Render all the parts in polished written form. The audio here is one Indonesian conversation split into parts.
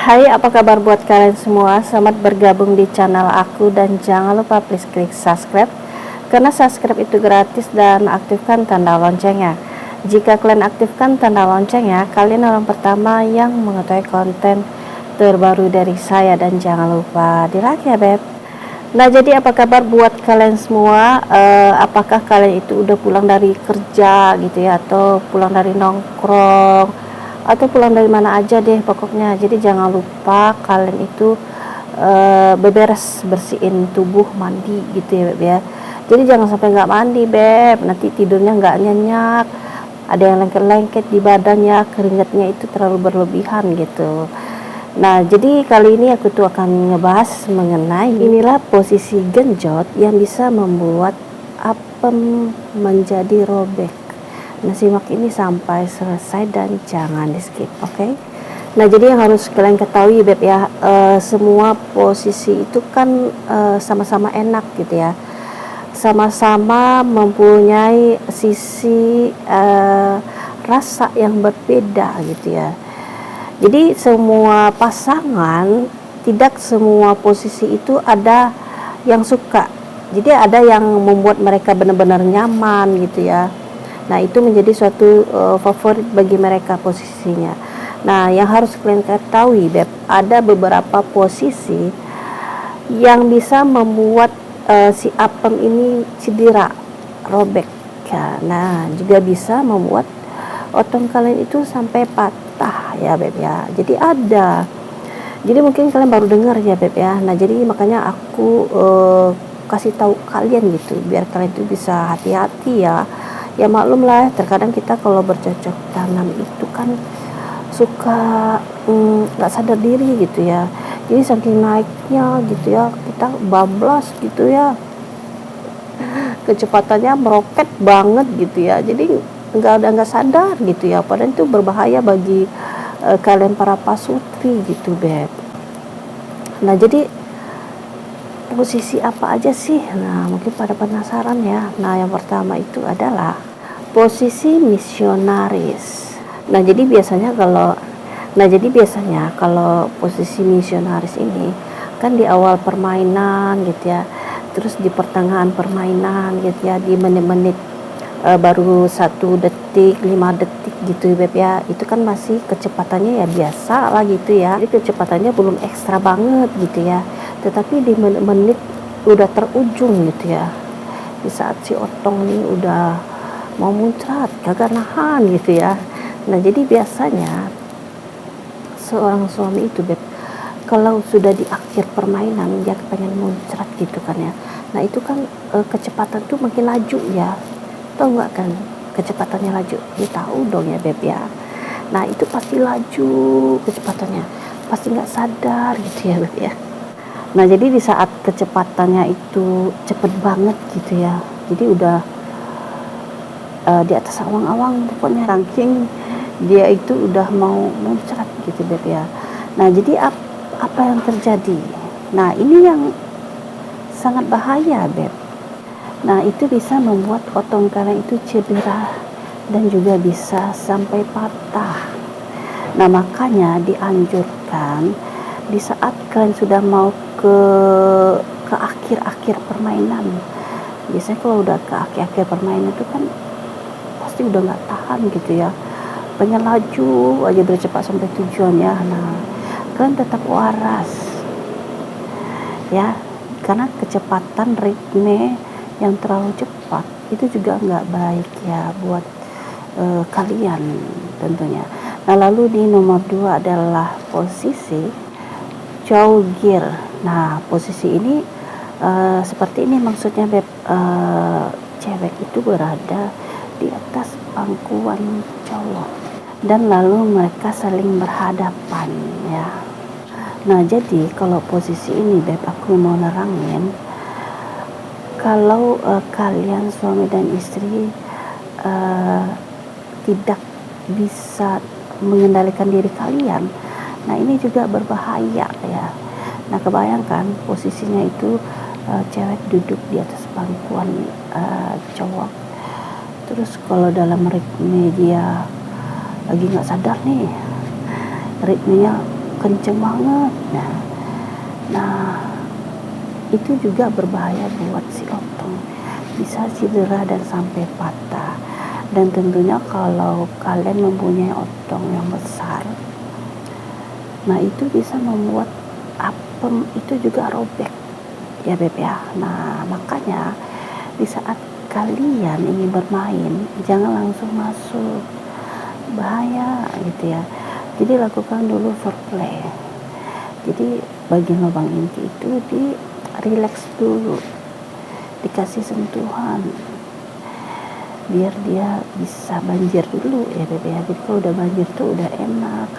Hai, apa kabar buat kalian semua? Selamat bergabung di channel aku dan jangan lupa please klik subscribe karena subscribe itu gratis dan aktifkan tanda loncengnya. Jika kalian aktifkan tanda loncengnya, kalian orang pertama yang mengetahui konten terbaru dari saya dan jangan lupa di like ya beb. Nah, jadi apa kabar buat kalian semua? Apakah kalian itu udah pulang dari kerja gitu ya, atau pulang dari nongkrong, atau pulang dari mana aja deh pokoknya. Jadi jangan lupa kalian itu beberes, bersihin tubuh, mandi gitu ya beb ya. Jadi jangan sampai nggak mandi beb, nanti tidurnya nggak nyenyak, ada yang lengket-lengket di badannya, keringatnya itu terlalu berlebihan gitu. Nah, jadi kali ini aku tuh akan ngebahas mengenai inilah posisi genjot yang bisa membuat apem menjadi robek. Nah, simak ini sampai selesai dan jangan di skip, oke? Nah, jadi yang harus kalian ketahui beb ya, semua posisi itu kan sama-sama enak gitu ya, sama-sama mempunyai sisi rasa yang berbeda gitu ya. Jadi semua pasangan, tidak semua posisi itu ada yang suka. Jadi ada yang membuat mereka benar-benar nyaman gitu ya. Nah, itu menjadi suatu favorit bagi mereka posisinya. Nah, yang harus kalian ketahui beb, ada beberapa posisi yang bisa membuat si apem ini cedera, robek ya. Nah, juga bisa membuat otot kalian itu sampai patah ya beb ya. Jadi mungkin kalian baru dengar ya beb ya. Nah, jadi makanya aku kasih tahu kalian gitu biar kalian itu bisa hati-hati ya. Ya maklum lah, terkadang kita kalau bercocok tanam itu kan suka nggak sadar diri gitu ya. Jadi saking naiknya gitu ya, kita bablas gitu ya, kecepatannya meroket banget gitu ya. Jadi nggak sadar gitu ya, padahal itu berbahaya bagi kalian para pasutri gitu beb. Nah, jadi posisi apa aja sih? Nah, mungkin pada penasaran ya. Nah, yang pertama itu adalah posisi misionaris. Nah, jadi biasanya kalau posisi misionaris ini kan di awal permainan gitu ya, terus di pertengahan permainan gitu ya, di menit-menit baru 1 detik, 5 detik gitu beb ya, itu kan masih kecepatannya ya biasa lah gitu ya. Jadi kecepatannya belum ekstra banget gitu ya, tetapi di menit-menit udah terujung gitu ya, di saat si otong ini udah mau muncrat kagak nahan gitu ya. Nah, jadi biasanya seorang suami itu beb, kalau sudah di akhir permainan dia pengen muncrat gitu kan ya. Nah, itu kan kecepatan tuh makin laju ya, tahu nggak kan kecepatannya laju? Ya tahu dong ya beb ya. Nah, itu pasti laju kecepatannya, pasti nggak sadar gitu ya beb ya. Nah, jadi di saat kecepatannya itu cepet banget gitu ya, jadi udah di atas awang-awang pokoknya, ranking dia itu udah mau muncrat gitu beb ya. Nah, jadi apa yang terjadi? Nah, ini yang sangat bahaya beb. Nah, itu bisa membuat otong kalian itu cedera dan juga bisa sampai patah. Nah, makanya dianjurkan di saat kalian sudah mau ke akhir-akhir permainan. Biasanya kalau udah ke akhir-akhir permainan itu kan pasti udah nggak tahan gitu ya, pengen laju aja biar cepat sampai tujuan ya. Nah, kalian tetap waras ya, karena kecepatan ritme yang terlalu cepat itu juga nggak baik ya buat kalian tentunya. Nah, lalu di nomor 2 adalah posisi jauhgir. Nah, posisi ini seperti ini maksudnya beb, cewek itu berada di atas pangkuan cowok dan lalu mereka saling berhadapan ya. Nah, jadi kalau posisi ini beb, aku mau nerangin kalau kalian suami dan istri tidak bisa mengendalikan diri kalian, nah ini juga berbahaya ya. Nah, kebayangkan posisinya itu cewek duduk di atas pangkuan cowok, terus kalau dalam ritme dia lagi nggak sadar nih, ritmenya kenceng banget. Nah, itu juga berbahaya buat si otong, bisa cedera dan sampai patah. Dan tentunya kalau kalian mempunyai otong yang besar, nah itu bisa membuat apem itu juga robek ya Beb ya. Nah makanya di saat kalian ingin bermain, jangan langsung masuk, bahaya gitu ya. Jadi lakukan dulu foreplay. Jadi bagian lubang inti itu di relax dulu, dikasih sentuhan biar dia bisa banjir dulu ya Beb ya. Jadi kalau udah banjir tuh udah enak,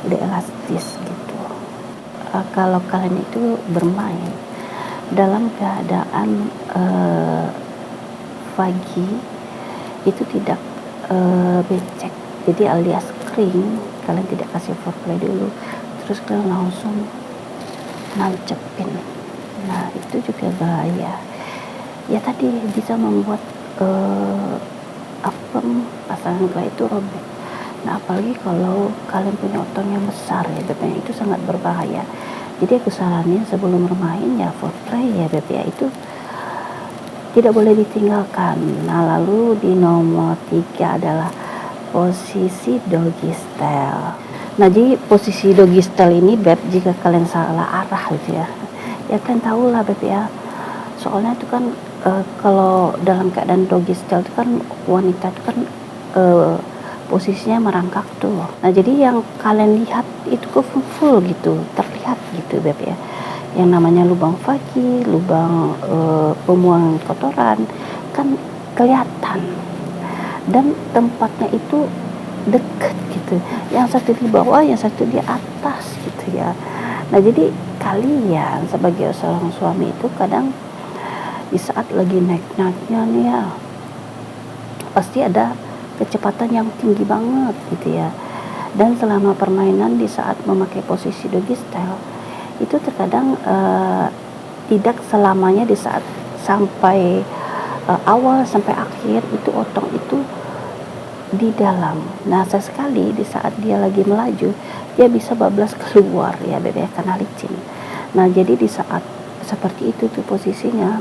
udah elastis gitu. Kalau kalian itu bermain dalam keadaan pagi itu tidak becek, jadi alias kering, kalian tidak kasih foreplay dulu terus kalian langsung nancepin, nah itu juga bahaya ya. Tadi bisa membuat apem pasangan kalian itu robek. Nah apalagi kalau kalian punya otong yang besar ya Beb, itu sangat berbahaya. Jadi aku saranin sebelum bermain ya foreplay ya Beb ya, itu tidak boleh ditinggalkan. Nah lalu di nomor 3 adalah posisi doggy style. Nah jadi posisi doggy style ini Beb, jika kalian salah arah gitu ya kalian tahu lah Beb ya, soalnya itu kan kalau dalam keadaan doggy style itu kan wanita itu kan posisinya merangkak tuh. Nah jadi yang kalian lihat itu ke full gitu, terlihat gitu Beb ya, yang namanya lubang vagi, lubang pembuangan kotoran kan kelihatan, dan tempatnya itu deket gitu, yang satu di bawah, yang satu di atas gitu ya. Nah jadi kalian sebagai seorang suami itu kadang di saat lagi naik-naiknya nih ya, pasti ada kecepatan yang tinggi banget gitu ya. Dan selama permainan di saat memakai posisi doggy style itu terkadang tidak selamanya di saat sampai awal sampai akhir itu otong itu di dalam. Nah sesekali di saat dia lagi melaju dia bisa bablas keluar ya Beb ya, karena licin. Nah jadi di saat seperti itu tuh posisinya,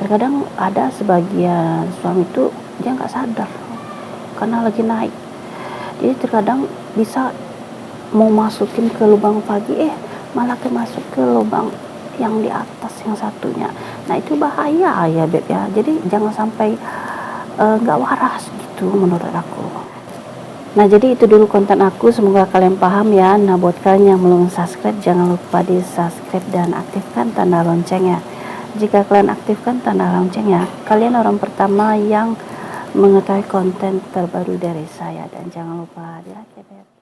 terkadang ada sebagian suami itu dia nggak sadar karena lagi naik, jadi terkadang bisa mau masukin ke lubang vagi malah masuk ke lubang yang di atas yang satunya. Nah itu bahaya ya Beb ya, jadi jangan sampai nggak waras gitu menurut aku. Nah jadi itu dulu konten aku, semoga kalian paham ya. Nah buat kalian yang belum subscribe, jangan lupa di subscribe dan aktifkan tanda loncengnya. Jika kalian aktifkan tanda loncengnya, kalian orang pertama yang mengetahui konten terbaru dari saya. Dan jangan lupa di like ya Beb.